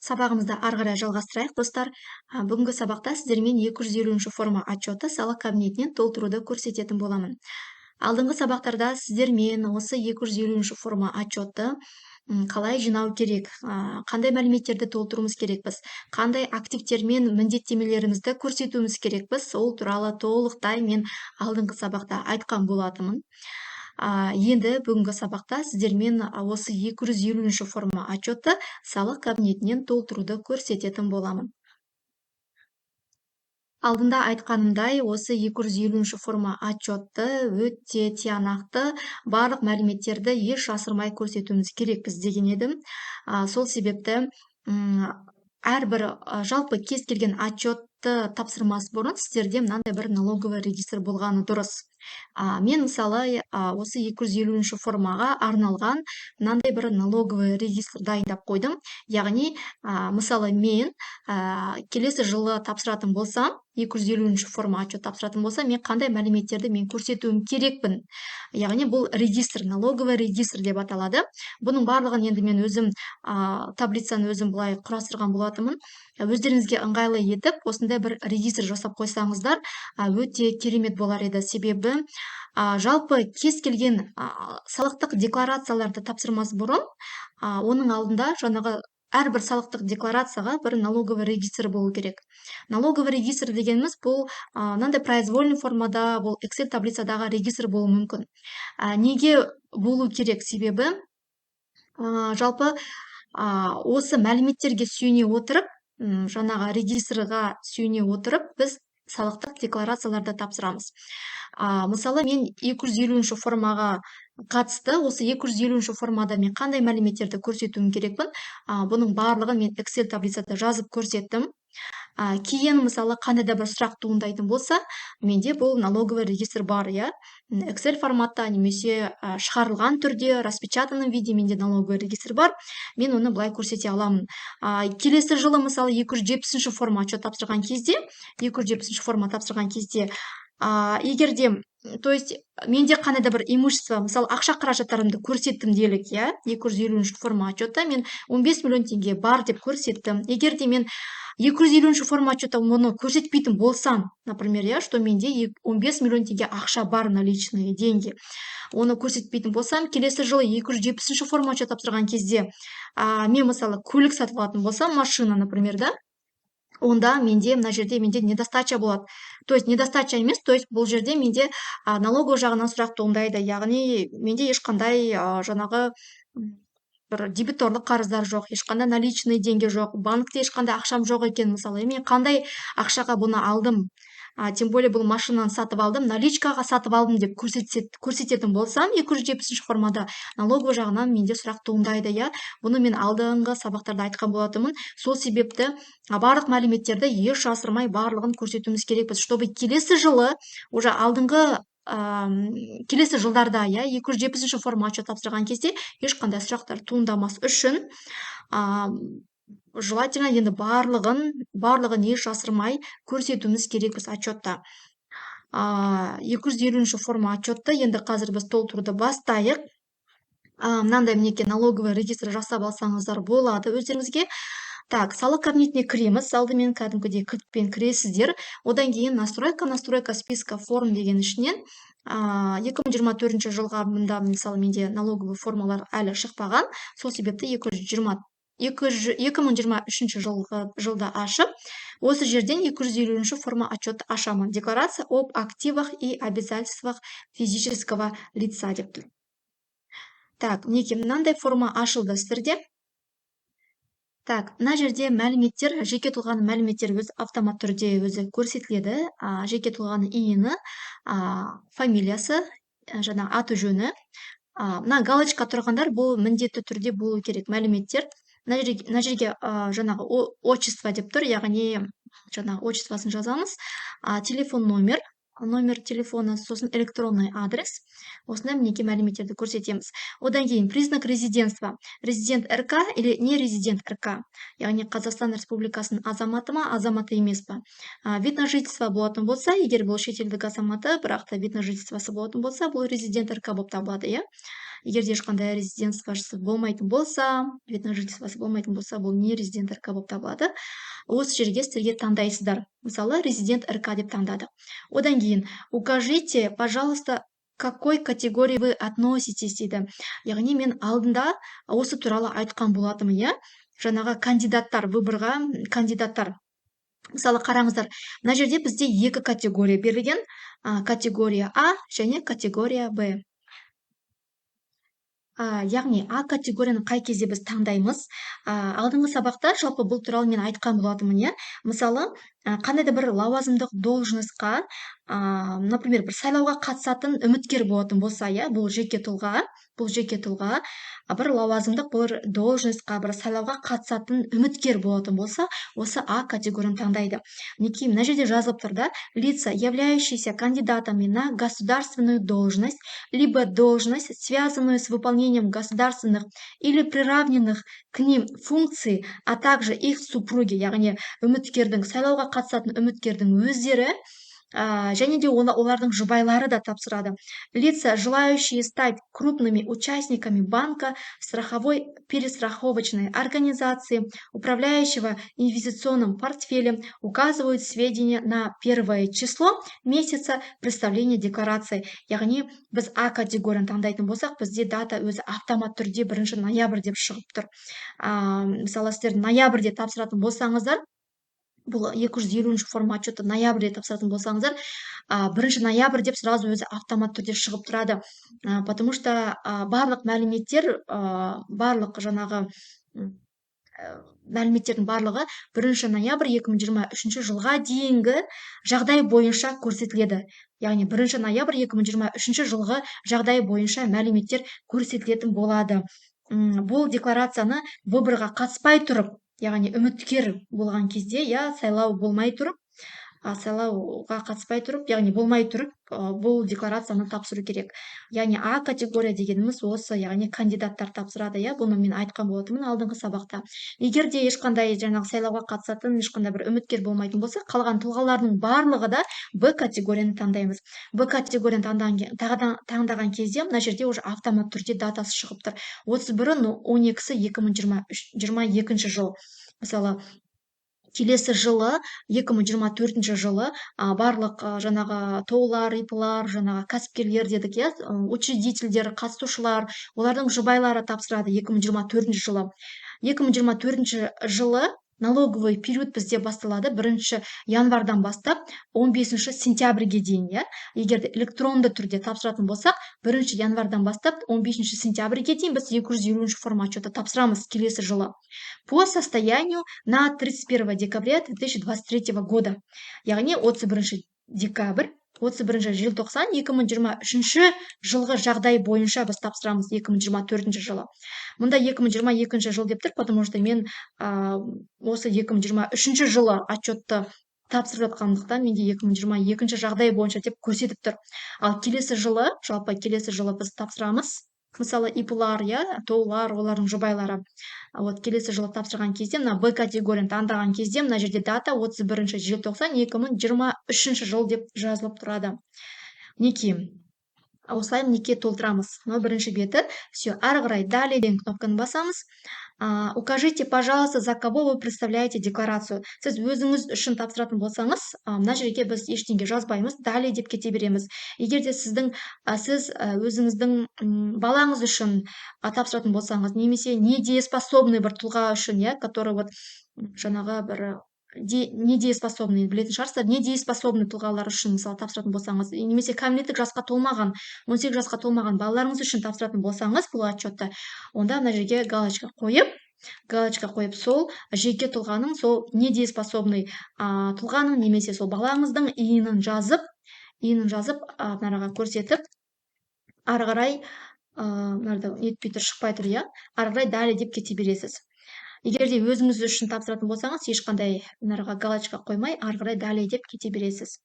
Сабағымызды ары қарай жалғастырайық, достар. Бүгінгі сабақта сіздермен 250 форма отчеты салық кабинетінен толтыруды көрсететін боламын. Алдыңғы сабақтарда сіздермен осы 250 форма отчетты қалай жинау керек, қандай мәліметтерді толтыруымыз керекпіз, қандай активтер мен міндеттемелерімізді көрсетуіміз керекпіз, сол туралы толықтай мен алдыңғы сабақта айтқан болатынмын. Енді бүгінгі сабақта сіздермен осы 250 форма отчетты салық кабинетінен толтыруды көрсететін боламын. Алдында айтқанымдай, осы 250 форма отчетты өте тиянақты, барлық мәліметтерді еш жасырмай көрсетуіміз керекпіз деген едім. Сол себепті әрбір жалпы кез келген отчетты тапсырмас бұрын сіздерде мынандай бір налоговый регистр болғаны дұрыс. Мен мысалы осы 250 формаға арналған мынандай бір налоговый регистр дайындап қойдым. Яғни, мысалы мен келесі жылы тапсыратын болсам, 250 форма отчет тапсыратын болсам, мен қандай мәліметтерді мен көрсетуім керекпін. Яғни бұл регистр, налоговый регистр деп аталады. Бұның барлығын енді мен өзім таблицаны өзім былай құрастырған болатынмын. Өздеріңізге ыңғайлы етіп, осындай бір регистр жасап қойсаңыздар, өте керемет болар еді. Себебі жалпы кез келген салықтық декларацияларды тапсырмас бұрын, оның алдында жаңағы әрбір салықтық декларацияға бір налоговый регистр болу керек. Налоговый регистр дегеніміз бұл мынандай произвольный формада, бұл Excel таблицадағы регистр болуы мүмкін. Неге болу керек? Себебі жалпы осы мәліметтерге сүйене отырып, жаңағы регистрға сүйене отырып, біз салықтық декларацияларды тапсырамыз. Мысалы, мен 250 формаға қатысты, осы 250 формада мен қандай мәліметтерді көрсетуім керекпін, бұның барлығын мен Excel таблицада жазып көрсеттім. Кейін мысалы қандай да бір сұрақ туындайтын болса, менде бұл налоговый регистр бар, Excel форматта немесе шығарылған түрде, распечатанном виде менде налоговый регистр бар. Мен оны былай көрсете аламын. Келесі жылы мысалы 270 форма отчет тапсырған кезде, 270 форма тапсырған кезде, егерде, то есть менде қандай да бір имущество, мысалы ақша қаражаттарымды көрсеттім делік, 250 форма отчетта мен 15 миллион теңге бар деп көрсеттім. Егерде мен 250 форма отчетта оны көрсетпейтін болсам, например, что менде 15 миллион теңге ақша бар, наличные деньги. Оны көрсетпейтін болсам, келесі жылы 270 форма отчет тапсырған кезде, мен мысалы көлік сатып алатын болсам, машина, например, онда менде мына жерде менде недостача болады. То есть недостача емес, то есть бұл жерде менде налоговый жағынан сұрақ туындайды. Яғни менде ешқандай жаңағы бір дебиторлық қарыздар жоқ, ешқандай наличный деньги жоқ, банкте ешқандай ақшам жоқ екен, мысалы. Мен қандай ақшаға бұны алдым? Тем более бұл машинаны сатып алдым, наличкаға сатып алдым деп көрсететін болсам, 270 формада налоговый жағынан менде сұрақ туындайды, Бұны мен алдыңғы сабақтарда айтқан болатынмын. Сол себепті барлық мәліметтерді еш жасырмай барлығын көрсетуіміз керекпіз, чтобы келесі жылы, уже алдыңғы келесі жылдарда, 270 форма отчет тапсырған кезде ешқандай сұрақтар туындамас үшін, желательно енді барлығын еш жасырмай көрсетуіміз керекпіз отчетта. 250 форма отчетты енді қазір біз толтыруды бастайық. Мынандай мінекей налоговый регистр жасап алсаңыздар болады өздеріңізге. Так, салық кабинетіне кіреміз. Алдымен кәдімгідей кілтпен кіресіздер. Одан кейін настройка списка форм деген ішінен 2024 жылға мұнда мысалы менде налоговый формалар әлі шықпаған. Сол себепті 2023 жылда ашып, осы жерден 250 форма отчет ашамын. Декларация об активах и обязательствах физического лица деп тұр. Так, мінекей мынандай форма ашылды сіздерде. Так, мына жерде мәліметтер, жеке тұлғаның мәліметтері өз автомат түрде өзі көрсетіледі. Жеке тұлғаның иені, фамилиясы, жаңа аты жөні. Мына галочка тұрғандар, бұл міндетті түрде болу керек мәліметтер. Мына жерге жаңағы отчество деп тұр, яғни жаңағы отчествосын жазамыз. Телефон номер телефона, сосын электронный адрес. Осындай мінекей мәліметтерді көрсетеміз. Одан кейін признак резидентства. Резидент РК или не резидент РК. Яғни Қазақстан Республикасының азаматы ма, азаматы емес па. Вид на жительство болатын болса, егер бұл шетелдік азаматы, бірақ та вид на жительствосы болатын болса, бұл резидент РК болып табылады, егер де ешқандай резиденциясы болмайтын болса, вид на жительствосы болмайтын болса, бұл не резидент РК болып табылады. Осы жерге сіздерге таңдайсыздар. Мысалы, резидент РК деп таңдадық. Одан кейін, укажите, пожалуйста, какой категории вы относитесь дейді. Яғни мен алдында осы туралы айтқан болатынмын, иә? Жаңағы кандидаттар, выборға кандидаттар. Мысалы, қараңыздар, мына жерде бізде екі категория берілген, категория А және категория Б. Яғни А категорияны қай кезде біз таңдаймыз? Алдыңғы сабақта жалпы бұл туралы мен айтқан болатынмын, иә? Мысалы, қандай да бір лауазымдық должностьқа, например, бір сайлауға қатысатын үміткер болатын болса, иә, бұл жеке тұлға, бір лауазымдық бір должностьқа, бір сайлауға қатысатын үміткер болатын болса, осы А категорияны таңдайды. Мінекей, мына жерде жазылып тұр да, лица, являющиеся кандидатами на государственную должность, либо должность, связанную с выполнением государственных или приравненных к ним функций, а также их супруги, яғни үміткердің, сайлауға қатысатын үміткердің өздері, және де олардың жұбайлары да тапсырады. Лица, желающие стать крупными участниками банка, страховой перестраховочной организации, управляющего инвестиционным портфелем, указывают сведения на первое число месяца представления декларации. Яғни, біз А категорияны таңдайтын болсақ, бізде дата өзі автомат түрде 1 ноябрь деп шығып тұр. Мысалы, сіздер ноябрьде тапсыратын болсаңыздар, бұл 250 форма отчеты ноябрьде тапсыратын болсаңыздар, 1 ноябрь деп сразу өзі автомат түрде шығып тұрады. Потому что барлық мәліметтер, барлық жаңағы мәліметтердің барлығы 1 ноябрь 2023 жылға дейінгі жағдай бойынша көрсетіледі. Яғни 1 ноябрь 2023 жылғы жағдай бойынша мәліметтер көрсетілетін болады. Бұл декларацияны выборға қатыспай тұрып, яғни үміткер болған кезде, я сайлау болмай тұрып, сайлауға қатыспай тұрып, яғни болмай тұрып, бұл декларацияны тапсыру керек. Яғни А категория дегеніміз осы, яғни кандидаттар тапсырады, я, бұны мен айтқан болатынмын алдыңғы сабақта. Егер де ешқандай жаңағы сайлауға қатысатын, ешқандай бір үміткер болмайтын болса, қалған тұлғалардың барлығы да Б категорияны таңдаймыз. Б категорияны таңдаған кезде, мына жерде уже автомат түрде датасы шығып тұр. 31-12-2022 жыл. Мысалы, келесі жылы, 2024 жылы, барлық жаңағы тоулар, ипылар, жаңағы кәсіпкерлер дедік, иә, учредительдер, қатысушылар, олардың жұбайлары тапсырады 2024 жылы. 2024 жылы налоговый период бізде басталады 1 январдан бастап 15 сентябрьге дейін, иә. Егер де электронды түрде тапсыратын болсақ, 1 январдан бастап 15 сентябрьге дейін біз 250 форма отчеты тапсырамыз келесі жылы. По состоянию на 31 декабря 2023 года. Яғни 31 декабрь, 31 желтоқсан 2023 жылғы жағдай бойынша біз тапсырамыз 2024 жылы. Мұнда 2022 жыл деп тұр, потому что мен осы 2023 жылы отчетты тапсырып жатқандықтан менде 2022 жағдай бойынша деп көрсетіп тұр. Ал келесі жылы, жалпы келесі жылы біз тапсырамыз. Мысалы, ипылар, я, тоулар, олардың жұбайлары. Келесі жылы тапсырған кезде, мына Б категорияны таңдаған кезде, мына жерде дата 31 желтоқсан 2023 жыл деп жазылып тұрады. Мінекей, осылай мінекей толтырамыз. Бірінші беті. Все, ары қарай далее деген кнопканы басамыз. Укажите, пожалуйста, за кого вы представляете декларацию. Сіз өзіңіз үшін тапсыратын болсаңыз, мына жерге біз ештеңе жазбаймыз, далее деп кете береміз. Егер де сіз өзіңіздің балаңыз үшін тапсыратын болсаңыз, немесе недееспособный бір тұлға үшін, я, который вот жаңағы бір недееспособный, білетін шығарсыздар, недееспособный тұлғалар үшін мысалы тапсыратын болсаңыз, немесе кәмелеттік жасқа толмаған, 18 жасқа толмаған балаларыңыз үшін тапсыратын болсаңыз бұл отчетты, онда мына жерге галочка қойып, сол жеке тұлғаның, сол недееспособный тұлғаның немесе сол балаңыздың иінін жазып, мынаға көрсетіп, ары қарай нетпей тұр, шықпай тұр, я, ары қарай далее деп кете бересіз. Егер де өзіңіз үшін тапсыратын болсаңыз, ешқандай мынаға галочка қоймай, ары қарай далее деп кете бересіз.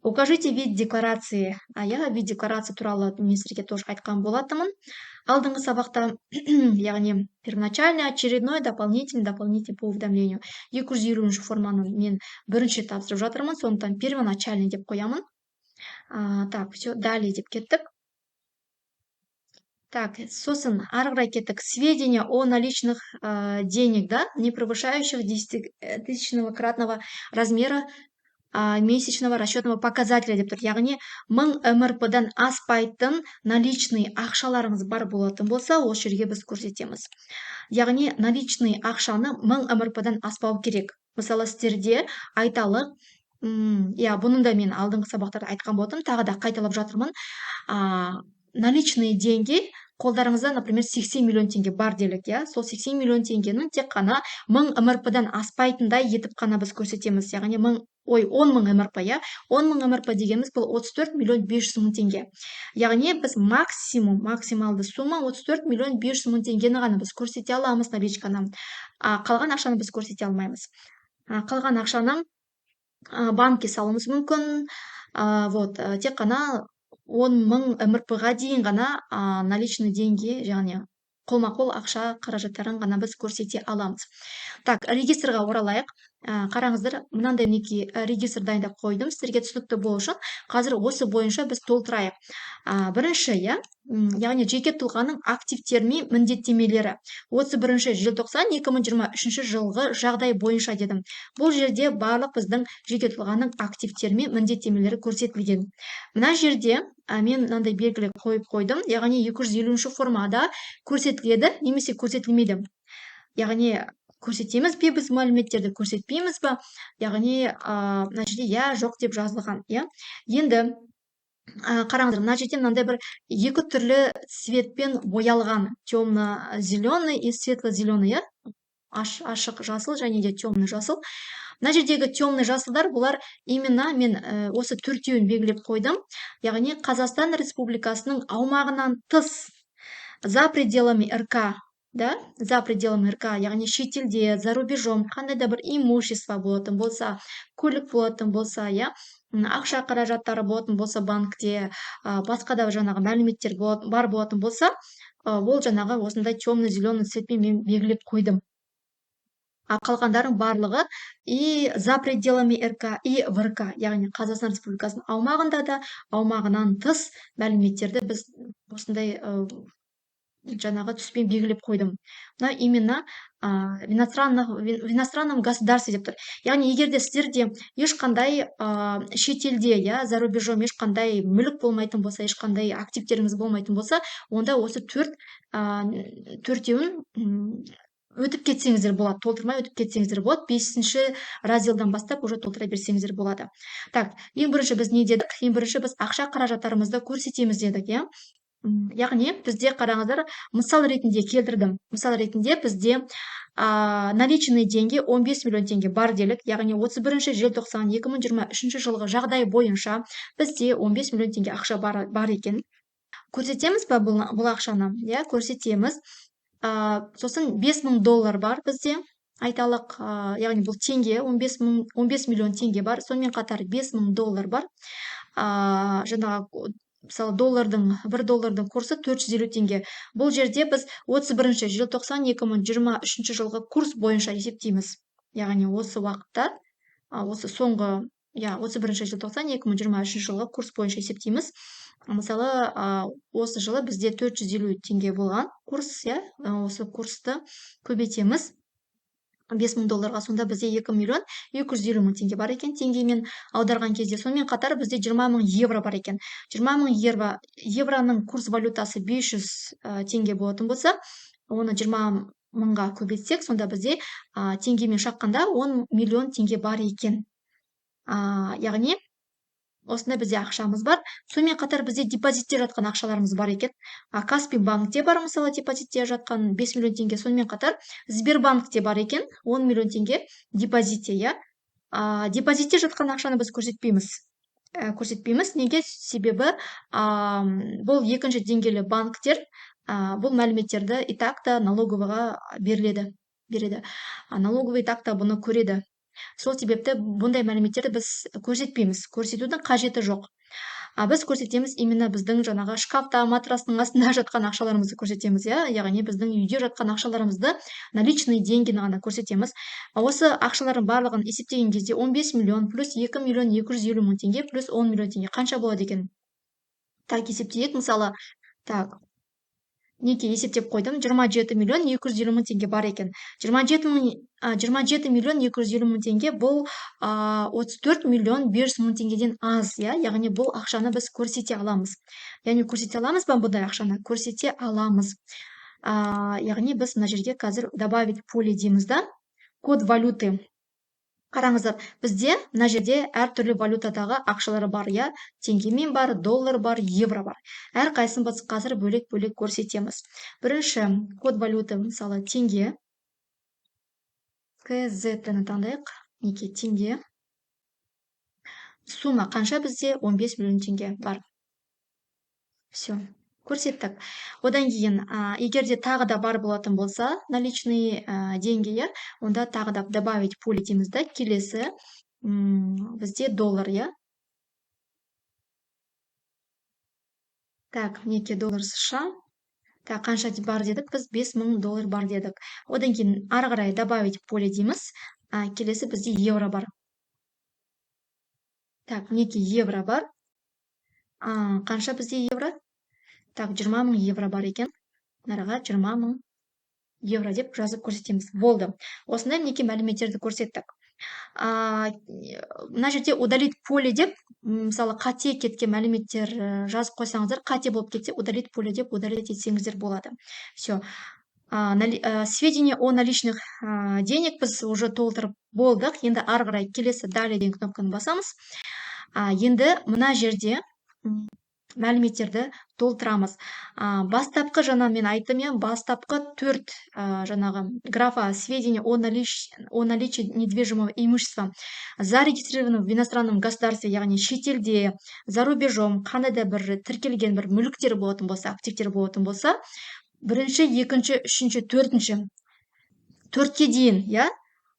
Укажите вид декларации. Я вид декларации туралы мен сіздерге тоже айтқан болатынмын. Алдыңғы сабақта, яғни первоначальный, очередной, дополнительный по уведомлению. 250 форманы мен бірінші тапсырып жатырмын, сондықтан первоначальный деп қоямын. Так, все, далее деп кеттік. Так, сосын ары қарай кеттік. Сведения о наличных денег, да, не превышающих 10 кратного размера месячного расчетного показателя деп тұр. Яғни 1000 МРП-дан аспайтын наличный ақшаларыңыз бар болатын болса, осы жерге біз көрсетеміз. Яғни наличный ақшаны 1000 МРП-дан аспау керек. Мысалы, сіздерде айталық, бұны да мен алдыңғы сабақтарда айтқан болдым, тағы да қайталап жатырмын. Наличные деньги қолдарыңызда, например, 80 миллион теңге бар делік, сол 80 миллион теңгенің тек қана 1000 МРП-дан аспайтындай етіп қана біз көрсетеміз. Яғни 10 мың МРП, 10 мың МРП дегеніміз бұл 34 миллион 500 мың теңге. Яғни біз максималды сума 34 миллион 500 мың теңгені ғана біз көрсете аламыз наличканы. Қалған ақшаны біз көрсете алмаймыз. Қалған ақшаны банкке салуымыз мүмкін. Тек қана 10 мың МРП-ға дейін ғана наличный деньги, яғни қолма-қол ақша қаражаттарын ғана біз көрсете аламыз. Так, регистрға оралайық. Қараңыздар, мынандай мінекей регистр дайындап қойдым. Сіздерге түсінікті болу үшін қазір осы бойынша біз толтырайық. Бірінші, яғни жеке тұлғаның активтері мен міндеттемелері. 31 желтоқсан 2023 жылғы жағдай бойынша дедім. Бұл жерде барлық біздің жеке тұлғаның активтері мен міндеттемелері көрсетілген. Мына жерде мен мынандай белгілі қойып қойдым. Яғни 250 формада көрсетіледі, немесе көрсетілмейді. Яғни көрсетеміз бе біз мәліметтерді, көрсетпейміз бе? Яғни мына жерде жоқ деп жазылған. Енді қараңыздар, мына жерде мынандай бір екі түрлі цветпен боялған, темно-зеленый и светло-зеленый, ашық жасыл және де темный жасыл. Мына жердегі темный жасылдар, бұлар именно мен осы төртеуін белгілеп қойдым. Яғни Қазақстан Республикасының аумағынан тыс, за пределами РК, за пределами РК, яғни шетелде, за рубежом, қандай да бір имущество болатын болса, көлік болатын болса, ақша қаражаттары болатын болса банкте, басқа да жаңағы мәліметтер бар болатын болса, ол жаңағы осындай темно-зеленый цветпен мен белгілеп қойдым. Қалғандардың барлығы и за пределами РК, и в РК, яғни Қазақстан Республикасының аумағында да, аумағынан тыс мәліметтерді біз осындай жаңағы түспен белгілеп қойдым. Именно в иностранном государстве деп тұр. Яғни егерде сіздерде ешқандай шетелде, за рубежом ешқандай мүлік болмайтын болса, ешқандай активтеріңіз болмайтын болса, онда осы төртеуін өтіп кетсеңіздер болады, толтырмай өтіп кетсеңіздер болады. 5-ші разделдан бастап уже толтыра берсеңіздер болады. Так, ең бірінші біз не дедік? Ең бірінші біз ақша қаражаттарымызды көрсетеміз дедік, Яғни бізде қараңыздар, мысал ретінде келтірдім. Мысал ретінде бізде наличный деньги 15 миллион теңге бар делік. Яғни 31 желтоқсан 2023 жылғы жағдай бойынша бізде 15 миллион теңге ақша бар екен. Көрсетеміз ба бұл ақшаны? Көрсетеміз. Сосын $5000 бар бізде. Айталық, яғни бұл теңге, 15 миллион теңге бар. Сонымен қатар $5000 бар. Жаңағы мысалы $1 доллардың курсы 450 теңге. Бұл жерде біз 31 желтоқсан 2023 жылғы курс бойынша есептейміз. Яғни осы уақытта, осы соңғы, 31 желтоқсан 2023 жылғы курс бойынша есептейміз. Мысалы, осы жылы бізде 450 теңге болған курс, осы курсты көбейтеміз. $5000-ға, сонда бізде 2 миллион 250 мың теңге бар екен. Теңгемен аударған кезде, сонымен қатар бізде 20 мың евро бар екен. 20 мың евроның курс валютасы 500 теңге болатын болса, оны 20 мыңға көбейтсек, сонда бізде теңгемен шаққанда 10 миллион теңге бар екен. Яғни осында бізде ақшамыз бар. Сонымен қатар бізде депозитте жатқан ақшаларымыз бар екен. Каспий банкте бар, мысалы, депозитте жатқан 5 миллион теңге. Сонымен қатар Сбербанкте бар екен 10 миллион теңге депозитте, Депозитте жатқан ақшаны біз көрсетпейміз. Неге? Себебі бұл екінші деңгейлі банктер бұл мәліметтерді и так та налоговыға береді. Налоговый так та бұны көреді. Сол себепті бұндай мәліметтерді біз көрсетпейміз. Көрсетудің қажеті жоқ. Біз көрсетеміз именно біздің жаңағы шкафта, матрастың астында жатқан ақшаларымызды көрсетеміз, яғни біздің үйде жатқан ақшаларымызды, наличный деньгіні ғана көрсетеміз. Осы ақшалардың барлығын есептеген кезде 15 миллион плюс 2 миллион 250 мың теңге плюс 10 миллион теңге қанша болады екен? Так, есептейік, мысалы, так, неке есептеп қойдым. 27 миллион 250 мың теңге бар екен. 27 миллион 250 мың теңге бұл 34 миллион 500 мың теңгеден аз, я? Яғни бұл ақшаны біз көрсете аламыз. Яғни көрсете аламыз ба бұндай ақшаны? Көрсете аламыз. Яғни біз мына жерге қазір добавить поле дейміз да. Код валюты. Қараңыздар, бізде мына жерде әртүрлі валютадағы ақшалары бар, я? Теңгемен бар, доллар бар, евро бар. Әрқайсысын біз қазір бөлек-бөлек көрсетеміз. Бірінші код валюты, мысалы, теңге. КЗ-ні таңдайық. Неке теңге. Сумма қанша бізде? 15 миллион теңге бар. Все. Көрсеттік. Одан кейін, егер де тағы да бар болатын болса, наличный деньги, онда тағы да добавить поле дейміз да. Келесі бізде доллар, я? Так, неке доллар США. Так, қанша бар дедік? Біз 5000 доллар бар дедік. Одан кейін ары қарай добавить поле дейміз. Келесі бізде евро бар. Так, неке евро бар. Қанша бізде евро? Так, 20 мың евро бар екен. Нараға 20 мың евро деп жазып көрсетеміз. Болды. Осындай неке мәліметтерді көрсеттік. Мына жерде удалить поле деп, мысалы, қате кеткен мәліметтер жазып қойсаңыздар, қате болып кетсе, удалить поле деп удалить етсеңіздер болады. Все. Сведения о наличных денег біз уже толтырып болдық. Енді ары қарай келесі далее деген кнопканы басамыз. Енді мына жерде мәліметтерді толтырамыз. Бастапқы жаңа мен айттым, бастапқы 4 жаңағы графа сведения о наличии недвижимого имущества зарегистрированного в иностранном государстве, яғни шетелде, за рубежом қандай да бір тіркелген бір мүліктер болатын болса, активтер болатын болса, бірінші, екінші, үшінші, төртінші, төртке дейін, я?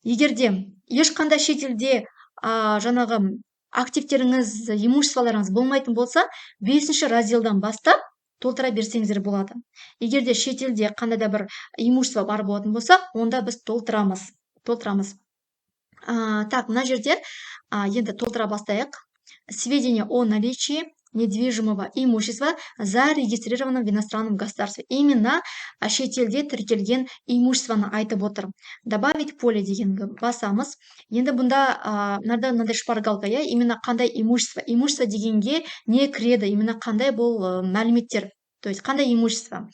Егерде ешқандай шетелде жаңағы активтеріңіз, имуществоларыңыз болмайтын болса, 5-ші разделдан бастап толтыра берсеңіздер болады. Егерде шетелде қандай да бір имущество бар болатын болса, онда біз толтырамыз. Так, мына жерде енді толтыра бастайық. Сведения о наличии недвижимого имущества зарегистрированного в иностранном государстве. Именно шетелде тіркелген имуществоны айтып отыр. Добавить поле дегенді басамыз. Енді бұнда мынандай шпаргалка, я? Именно қандай имущество? Имущество дегенге не кіреді? Именно қандай бұл мәліметтер? То есть қандай имущество?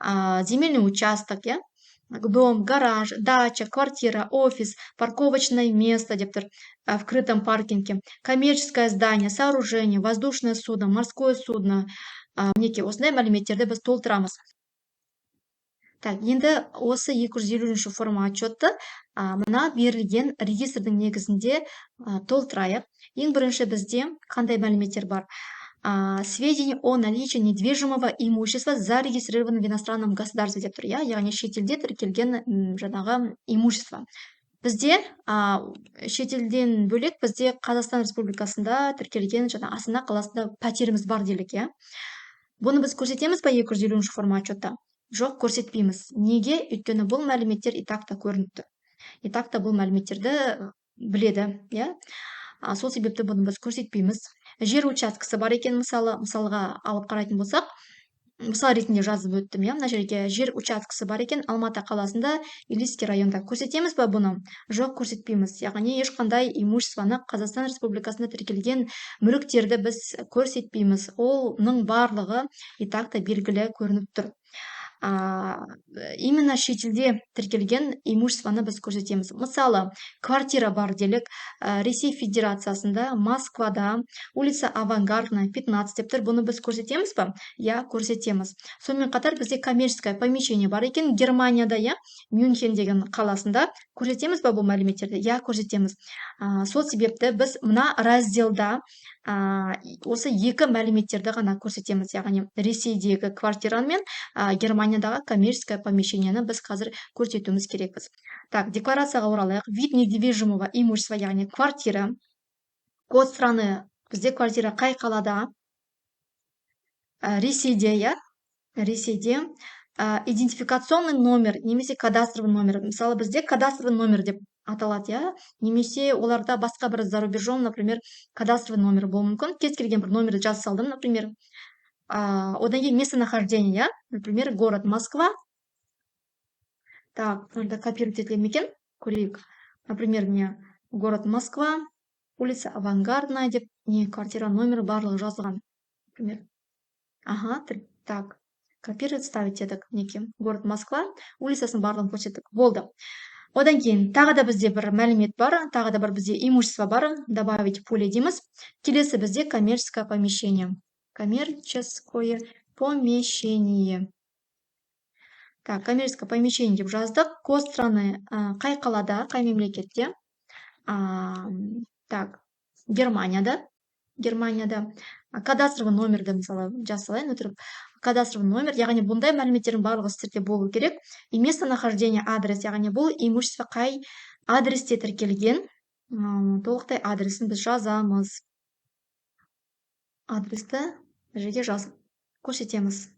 Земельный участок, я? Дом, гараж, дача, квартира, офис, парковочное место деп тұр, в крытом паркинге, коммерческое здание, сооружение, воздушное судно, морское судно. Мінекей осындай мәліметтерді біз толтырамыз. Так, енді осы 250-ші форма отчетты мына берілген регистрдің негізінде толтырайық. Ең бірінші бізде қандай мәліметтер бар? Сведения о наличии недвижимого имущества зарегистрированного в иностранном государстве деп тұр, яғни шетелде тіркелген жаңағы имущество. Бізде шетелден бөлек бізде Қазақстан Республикасында тіркелген жаңа Астана қаласында пәтеріміз бар делік, я? Бұны біз көрсетеміз ба 250-ші форма отчетта? Жоқ, көрсетпейміз. Неге? Өйткені бұл мәліметтер итакта көрініпті. Итакта бұл мәліметтерді біледі, я? Сол себепті бұны біз көрсетпейміз. Жер учаскесі бар екен, мысалға алып қарайтын болсақ, мысал ретінде жазып өттім, мына жерге жер учаскесі бар екен, Алматы қаласында, Илиский районда. Көрсетеміз ба бұны? Жоқ, көрсетпейміз. Яғни ешқандай имуществоны Қазақстан Республикасында тіркелген мүліктерді біз көрсетпейміз. Оның барлығы итакта белгілі көрініп тұр. Именно шетелде тіркелген имуществоны біз көрсетеміз. Мысалы, квартира бар делік, Ресей Федерациясында, Москвада, улица Авангардная, 15 деп тұр. Бұны біз көрсетеміз ба? Я, көрсетеміз. Сонымен қатар бізде коммерческое помещение бар екен, Германияда, я, Мюнхен деген қаласында. Көрсетеміз ба бұл мәліметтерді? Я, көрсетеміз. Сол себепті біз мына разделда осы екі мәліметтерді ғана көрсетеміз, яғни Ресейдегі квартираны мен Германиядағы коммерческое помещениені біз қазір көрсетуіміз керекпіз. Так, декларацияға оралайық. Вид недвижимого имущества, яғни квартира. Код страны, бізде квартира қай қалада? Ресейде, я? Ресейде. Идентификационный номер, немесе кадастровый номер. Мысалы, бізде кадастровый номер деп аталады, я? Немесе оларда басқа бір за рубежом, например, кадастровый номер болуы мүмкін. Кез келген бір номерді жазып салдым, например. Одан кейін местонахождение, например, город Москва. Так, надо копировать етілем екен, көрейік. Например, мне город Москва, улица Авангардная деп, не, квартира номер барлығы жазылған. Например. Ага, так. Копировать, ставить едік. Неке, город Москва, улицасын барлығын көрсеттік. Болды. Одан кейін тағы да бізде бір мәлімет бар, тағы да бір бізде имущество бар, добавить поле дейміз. Келесі бізде коммерческое помещение. Коммерческое помещение. Так, коммерческое помещение деп жаздық. Код страны қай қалада, қай мемлекетте? Так, Германияда. Кадастровый номерді мысалы жазалайын өтіріп. Кадастровый номер, яғни бұндай мәліметтердің барлығы сіздерде болу керек. И местонахождение адрес, яғни бұл имущество қай адресте тіркелген. Толықтай адресін біз жазамыз. Адресті жерге жазып көрсетеміз.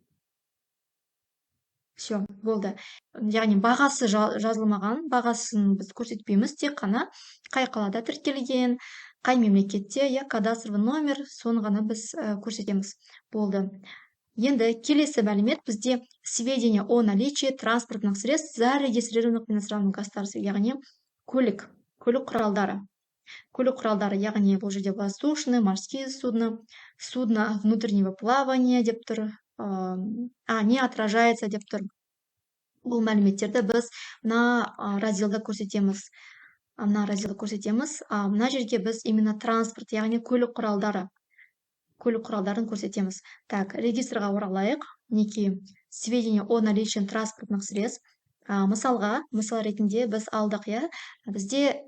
Все, болды. Яғни бағасы жазылмаған, бағасын біз көрсетпейміз, тек қана қай қалада тіркелген, қай мемлекетте, кадастровый номер, соны ғана біз көрсетеміз. Болды. Енді келесі мәлімет бізде сведения о наличии транспортных средств, зарегистрированных в иностранном государстве, яғни көлік құралдары. Көлік құралдары, яғни бұл жерде воздушный, морские судна внутреннего плавания деп тұр. Не отражается деп тұр. Бұл мәліметтерді біз мына разделда көрсетеміз. Мына жерге біз именно транспорт, яғни көлік құралдарын көрсетеміз. Так, регистрға оралайық. Неке, сведения о наличии транспортных средств. Мысал ретінде біз алдық, бізде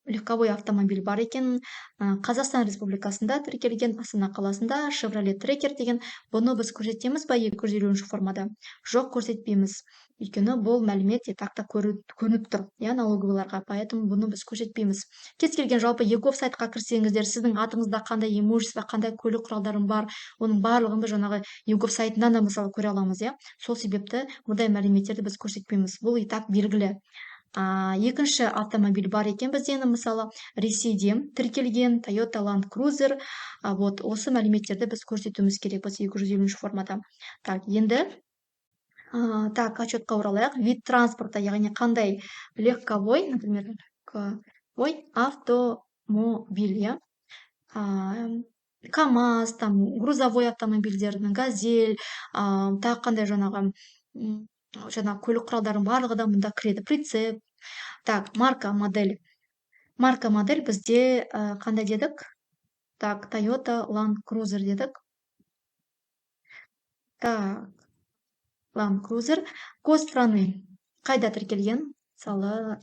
легковой автомобиль бар екен, Қазақстан Республикасында тіркелген, Астана қаласында Chevrolet Tracker деген, бұны біз көрсетеміз ба 250 формада? Жоқ, көрсетпейміз. Өйткені бұл мәлімет тақта көрініп тұр, налоговыйларға, поэтому бұны біз көрсетпейміз. Кез келген жалпы ЕГОВ сайтқа кірсеңіздер, сіздің атыңызда қандай имущество, қандай көлік құралдарың бар, оның барлығын біз жаңағы ЕГОВ сайтынан да мысалы көре аламыз, Сол себепті мұндай мәліметтерді біз көрсетпейміз. Бұл и так белгілі. Екінші автомобиль бар екен бізде, мысалы Ресейде тіркелген Toyota Land Cruiser. Осы мәліметтерді біз көрсетуіміз керек біз 250 формада. Так, енді так, отчетқа оралайық. Вид транспорта, яғни қандай легковой, например, автомобиль, КамАЗ, грузовой автомобильдердің, Газель, тағы қандай жаңағы көлік құралдардың барлығы да мұнда кіреді. Прицеп. Так, марка, модель. Марка, модель бізде қандай дедік? Так, Toyota Land Cruiser дедік. Так, Land Cruiser. Код страны қайда тіркелген? Мысалы,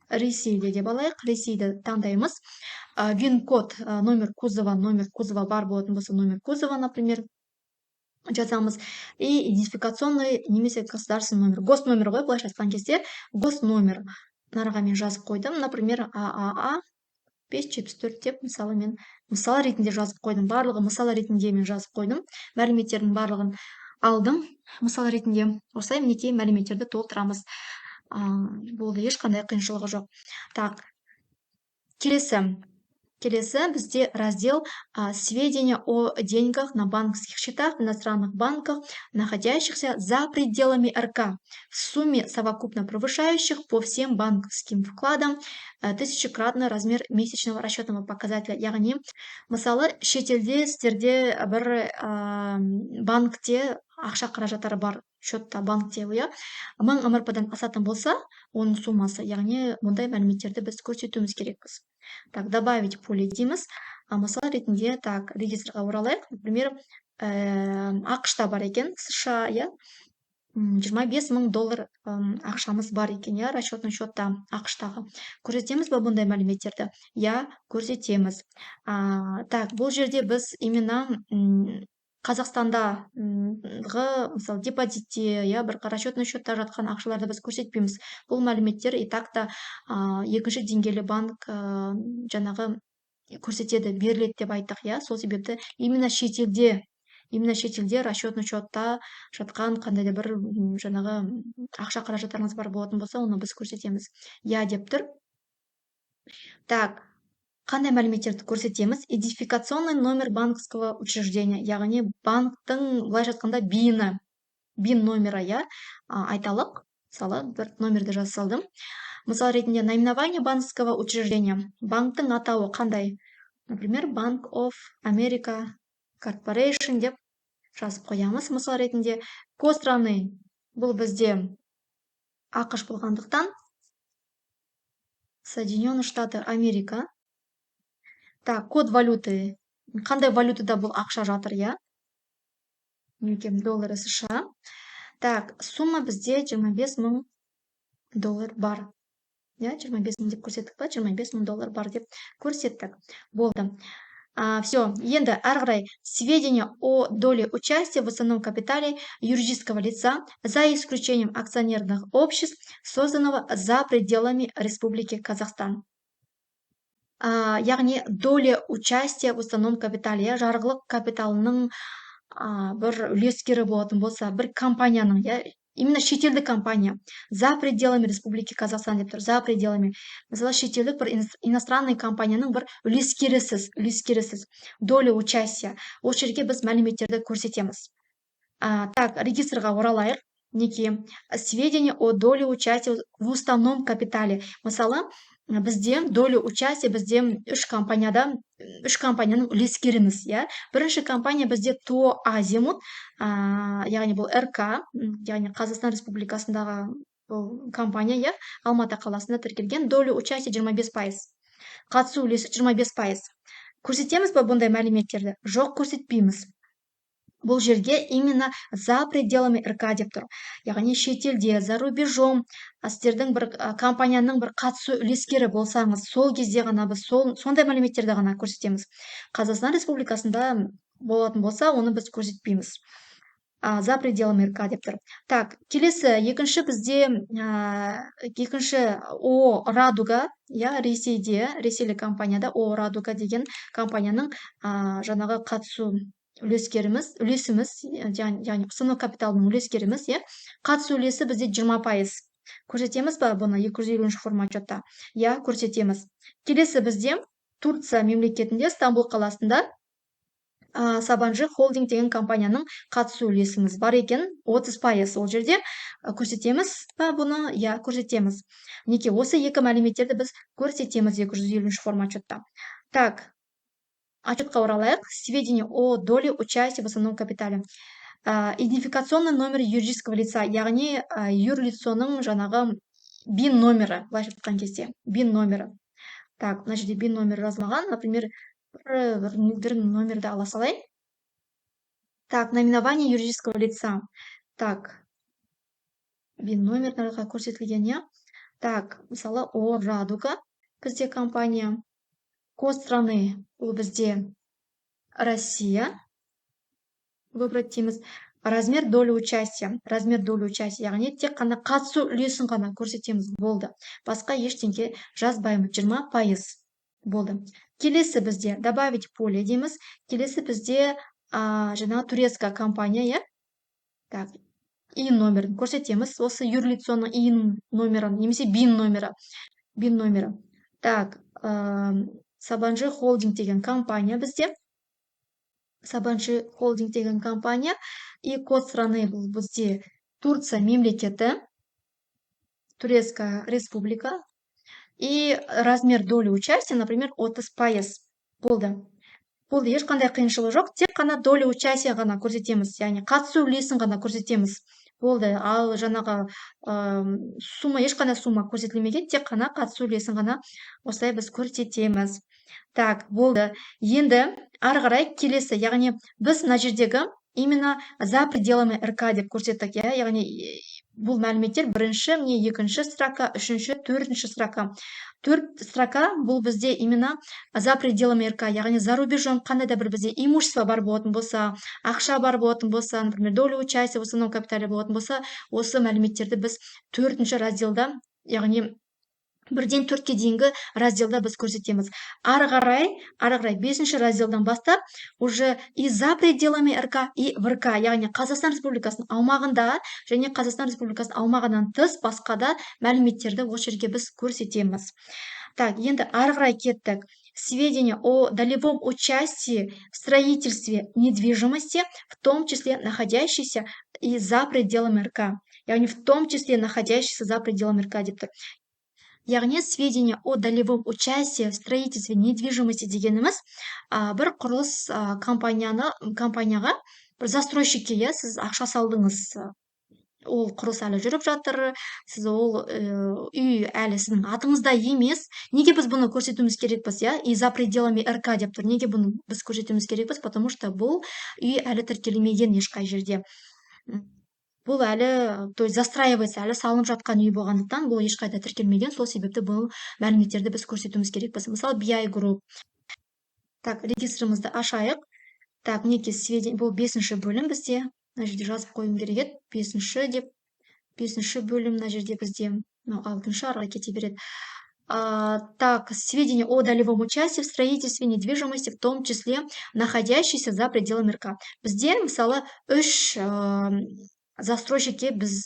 Ресейде деп алайық. Ресейді таңдаймыз. ВИН-код, номер кузова бар болатын болса, номер кузова, например, жазамыз. И идентификационный немесе государственный номер. Госномер ғой, былайша айтқан кезде, госномер. Нарыға мен жазып қойдым. Например, ААА 574 деп мысал ретінде жазып қойдым. Барлығы мысал ретінде мен жазып қойдым. Мәліметтердің барлығын алдым. Мысал ретінде осылай мінекей мәліметтерді толтырамыз. Болды, ешқандай қиыншылығы жоқ. Так, Келесі бізде раздел сведения о деньгах на банковских счетах в иностранных банках, находящихся за пределами РК, в сумме совокупно превышающих по всем банковским вкладам 1000-кратный размер месячного расчетного показателя. Яғни, мысалы, шетелде сіздерде бір банкте ақша қаражаттары бар, счетта банкте, 1000 МРП-дан асатын болса, оның суммасы, яғни мұндай мәліметтерді біз көрсетуіміз керекпіз. Так, добавить поле дейміз. Мысал ретінде, так, регистрға оралайық. Например, ақшта бар екен, США, 25 000 доллар ақшамыз бар екен, расчетный счетта ақштағы. Көрсетеміз ба бұндай мәліметтерді? Көрсетеміз. Так, бұл жерде біз именно Қазақстандағы мысалы депозитте, бір расчетный счетта жатқан ақшаларды біз көрсетпейміз. Бұл мәліметтер и так та екінші деңгейлі банк жаңағы көрсетеді, беріледі деп айттық, Сол себепті именно шетелде расчетный счетта жатқан қандай да бір жаңағы ақша қаражаттарыңыз бар болатын болса, оны біз көрсетеміз. Деп тұр. Так, Қандай мәліметтерді көрсетеміз? Идентификационный номер банковского учреждения, яғни банктың былайша айтқанда бин номері, иә, айталық. Мысалы, бір номерді жаза салдым. Мысал ретінде наименование банковского учреждения. Банктың атауы қандай? Например, Bank of America Corporation деп жазып қоямыз. Мысал ретінде код страны, бұл бізде ақш болғандықтан Соединенные Штаты Америка. Так, код валюты. Қандай валютада бұл ақша жатыр, иә? Мінекей доллары США. Так, сумма бізде 25 000 доллар бар. Иә, 25 000 деп көрсеттік па? 25 000 доллар бар деп көрсеттік. Болды. Все, енді әрі қарай сведения о доле участия в основном капитале юридического лица за исключением акционерных обществ, созданного за пределами Республики Казахстан. Яғни доля участия в основном капитале, жарғылық капиталының бір үлескері болатын болса, бір компанияның, иә, именно шетелдік компания, за пределами Республики Казахстан деп тұр, за пределами. Мысалы, шетелдік бір иностранный компанияның бір үлескерісіз, доля участия. Ол жерге біз мәліметтерді көрсетеміз. Так, регистрға оралайық. Неке, сведения о доле участия в уставном капитале. Мысалы, бізде доля участия, бізде үш компанияның үлескеріміз, иә. Бірінші компания бізде ТО Азимут, яғни бұл РК, яғни Қазақстан Республикасындағы бұл компания, иә, Алматы қаласында тіркелген, доля участия 25%. Қатысу үлесі 25%. Көрсетеміз ба бұндай мәліметтерді? Жоқ, көрсетпейміз. Бұл жерге именно за пределами РК деп тұр. Яғни шетелде, за рубежом, сіздердің бір компанияның бір қатысу үлескері болсаңыз, сол кезде ғана біз сондай мәліметтерді ғана көрсетеміз. Қазақстан Республикасында болатын болса, оны біз көрсетпейміз. За пределами РК деп тұр. Так, келесі, екінші бізде О Радуга, иә, ресейлік компанияда О Радуга деген компанияның жаңағы қатысу үлесіміз, яғни ұсыны капиталының үлескеріміз, иә, қатысу үлесі бізде 20%. Көрсетеміз ба бұны 250 форма отчетта? Иә, көрсетеміз. Келесі бізде Турция мемлекетінде, Стамбул қаласында Сабанжи холдинг деген компанияның қатысу үлесіміз бар екен, 30%. Ол жерде көрсетеміз ба бұны? Иә, көрсетеміз. Неке, осы екі мәліметтерді біз көрсетеміз 250 форма отчетта. Так, отчетқа оралайық. Сведения о доле участия в основном капитале. Идентификационный номер юридического лица, яғни юрлицоның жаңағы бин номері, былайша айтқан кезде, бин номері. Так, мына жерде бин номері жазылған, например, бір номерді ала салайын. Так, наименование юридического лица. Так, бин номерлерға көрсетілген, иә. Так, мысалы, О Радуга бізде компания. Код страны, бұл бізде Россия. Выбрать дейміз. Размер доли участия. Яғни тек қана қатысу үлесін ғана көрсетеміз. Болды. Басқа ештеңке жазбаймыз. 20%. Болды. Келесі бізде добавить поле дейміз. Келесі бізде жаңа турецкая компания, иә. Так, ин номерін көрсетеміз. Осы юрлицоның ин номерін, немесе бин номері. Так, Сабанжи холдинг деген компания бізде. Сабанжи холдинг деген компания. И код страны бұл бізде Турция мемлекеті, Турецкая республика. И размер доли участия, например, 30%. Болды. Ешқандай қиыншылығы жоқ. Тек қана доля участия ғана көрсетеміз. Яғни қатысу үлесін ғана көрсетеміз. Болды. Ал жаңағы ешқандай сумма көрсетілмеген, тек қана қатысу үлесін ғана осылай біз көрсетеміз. Так, болды. Енді ары қарай келесі, яғни біз мына жердегі именно за пределами РК деп көрсеттік, иә, яғни бұл мәліметтер бірінші, міне екінші строка, үшінші, төртінші строка. Төрт строка бұл бізде именно за пределами РК, яғни за рубежом қандай да бір бізде имущество бар болатын болса, ақша бар болатын болса, например, доля участия в основном капитале болатын болса, осы мәліметтерді біз төртінші разделда, яғни 1-ден 4-ке дейінгі разделда біз көрсетеміз. Ары қарай 5-ші разделдан бастап уже и за пределами РК и в РК, яғни Қазақстан Республикасының аумағында және Қазақстан Республикасының аумағынан тыс басқа да мәліметтерді осы жерге біз көрсетеміз. Так, енді ары қарай кеттік. сведения о долевом участии в строительстве недвижимости, в том числе находящейся и за пределами РК. Яғни в том числе находящийся за пределами РК деп тұр. Яғни сведения о долевом участии в строительстве недвижимости дегеніміз бір құрылыс компанияға бір застройщикке сіз ақша салдыңыз, ол құрылыс әлі жүріп жатыр, сіз ол үй әлі сіздің атыңызда емес, неге біз бұны көрсетуіміз керекпіз, и за пределами РК деп тұр, неге бұны біз көрсетуіміз керекпіз, потому что бұл үй әлі тіркелмеген ешқай жерде. Бұл әлі, то есть застраивается, әлі салынып жатқан үй болғандықтан, бұл ешқайда тіркелмеген, сол себепті бұл мәліметтерді біз көрсетуіміз керекпіз. Мысалы, BI Group. Так, регистрімізді ашайық. Так, мінекей сведения, бұл 5-ші бөлім бізде. Мына жерде жазып қойым керек еді. 5-ші деп, 5-ші бөлім мына жерде бізде. 6-шы арға кете береді. Так, сведения о долевом участии в строительстве недвижимости, в том числе находящейся за пределами РК. Бізде, мысалы, 3 застройщикке біз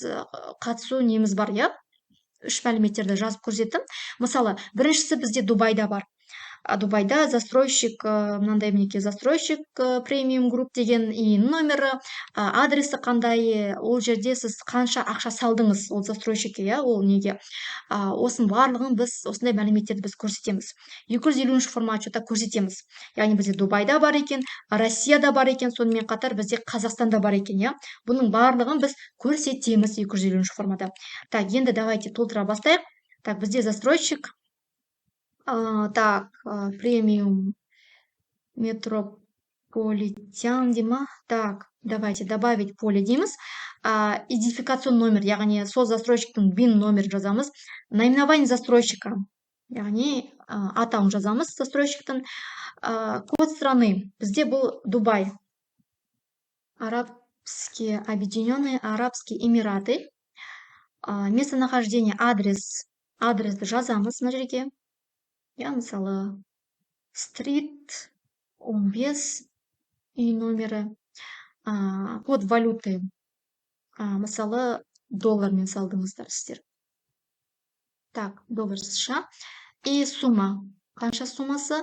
қатысу неміз бар, 3 мәліметтерді жазып көрсеттім. Мысалы, біріншісі бізде Дубайда бар. Дубайда застройщик, мынандай мінекей застройщик премиум групп деген и номері, адресі қандай, ол жерде сіз қанша ақша салдыңыз ол застройщикке, ол неге. Осының барлығын біз, осындай мәліметтерді біз көрсетеміз. 250 форма отчетта көрсетеміз. Яғни бізде Дубайда бар екен, Россияда бар екен, сонымен қатар бізде Қазақстанда бар екен, Бұның барлығын біз көрсетеміз 250 формада. Так, енді давайте толтыра бастайық. Так, бізде застройщик. Так, премиум метрополитен дейма. Так, давайте добавить поле дейміз. Идентификацион номер, яғни сол застройщиктің BIN номер жазамыз. Наименование застройщика, яғни атауын жазамыз застройщиктің. Код страны, бізде бұл Дубай. Арабские Объединенные Арабские Эмираты. Местонахождение, адресті жазамыз мына жерге. Мысалы, стрит 15, үй номері, код валюты, мысалы, доллармен салдыңыздар сіздер. Так, доллар США. И сумма, қанша суммасы?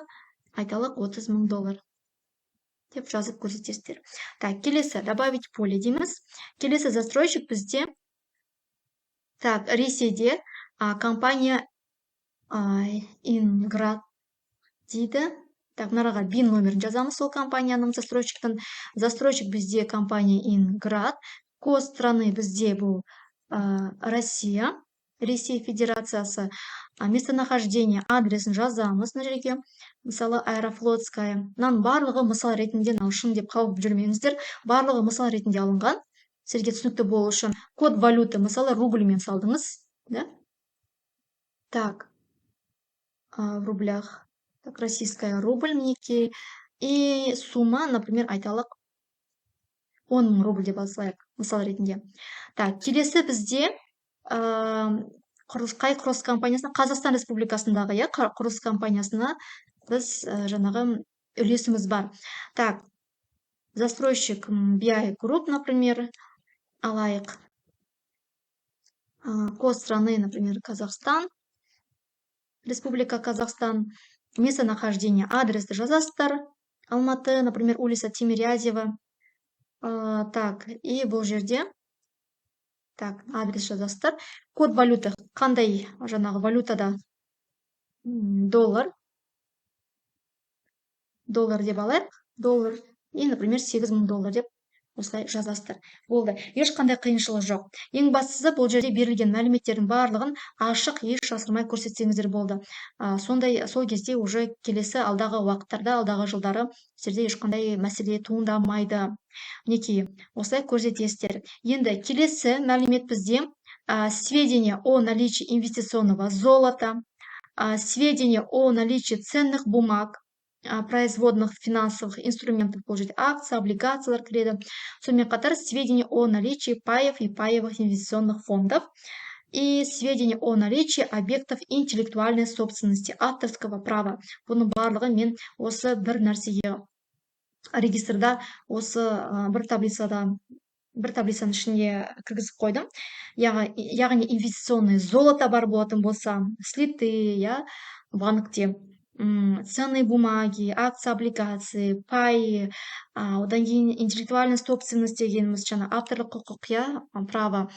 Айталық $30,000 деп жазып көрсетесіздер. Так, келесі, добавить поле дейміз. Келесі застройщик бізде, так, Ресейде компания Инград дейді. Так, мынаға BIN номерін жазамыз сол компанияның застройщиктің. Застройщик бізде компания Инград. Код страны бізде бұл Россия, Ресей Федерациясы. Местонахождение, адресін жазамыз мына жерге. Мысалы, Аэрофлотская. Мынаның барлығы мысал ретінде шын деп қауіп жүрмеңіздер. Барлығы мысал ретінде алынған. Сізге түсінікті болу үшін. Код валюты, мысалы, рубльмен салдыңыз. Да? Так. В рублях. Так, российская рубль мінекей. И сумма, например, айталық 10,000 рубль деп алсайық, мысал ретінде. Так, келесі бізде қай құрылыс компаниясына, Қазақстан Республикасындағы құрылыс компаниясына біз жаңағы үлесіміз бар. Так, застройщик BI Group, например, алайық. Код страны, например, Казахстан. Республика Казахстан. Местонахождение, адресті жазасыздар. Алматы, например, улица Тимирязева. Так, и бұл жерде. Так, адрес жазасыздар. Код валюты, қандай жаңағы валютада? Доллар. Доллар деп алайық. Доллар. И, например, $8,000 деп осылай жазасыздар. Болды. Ешқандай қиыншылық жоқ. Ең бастысы бұл жерде берілген мәліметтердің барлығын ашық, еш жасырмай көрсетсеңіздер болды. Сол кезде уже келесі алдағы уақыттарда, алдағы жылдары сіздерде ешқандай мәселе туындамайды. Мінекей, осылай көрсетесіздер. Енді келесі мәлімет бізде сведения о наличии инвестиционного золота, сведения о наличии ценных бумаг, производных финансовых инструментов, положить акции, облигациялар кіреді. Сонымен қатар сведения о наличии паев и паевых инвестиционных фондов и сведения о наличии объектов интеллектуальной собственности, авторского права. Бұның барлығы мен осы бір нәрсеге регистрда, осы бір таблицаның ішіне кіргізіп қойдым. Яғни инвестиционный золото бар болатын болса, слиты, банкте. ценные бумаги, акции, облигации, пай, одан кейін интеллектуальный собственность дегеніміз жаңа авторлық құқық, иә, право,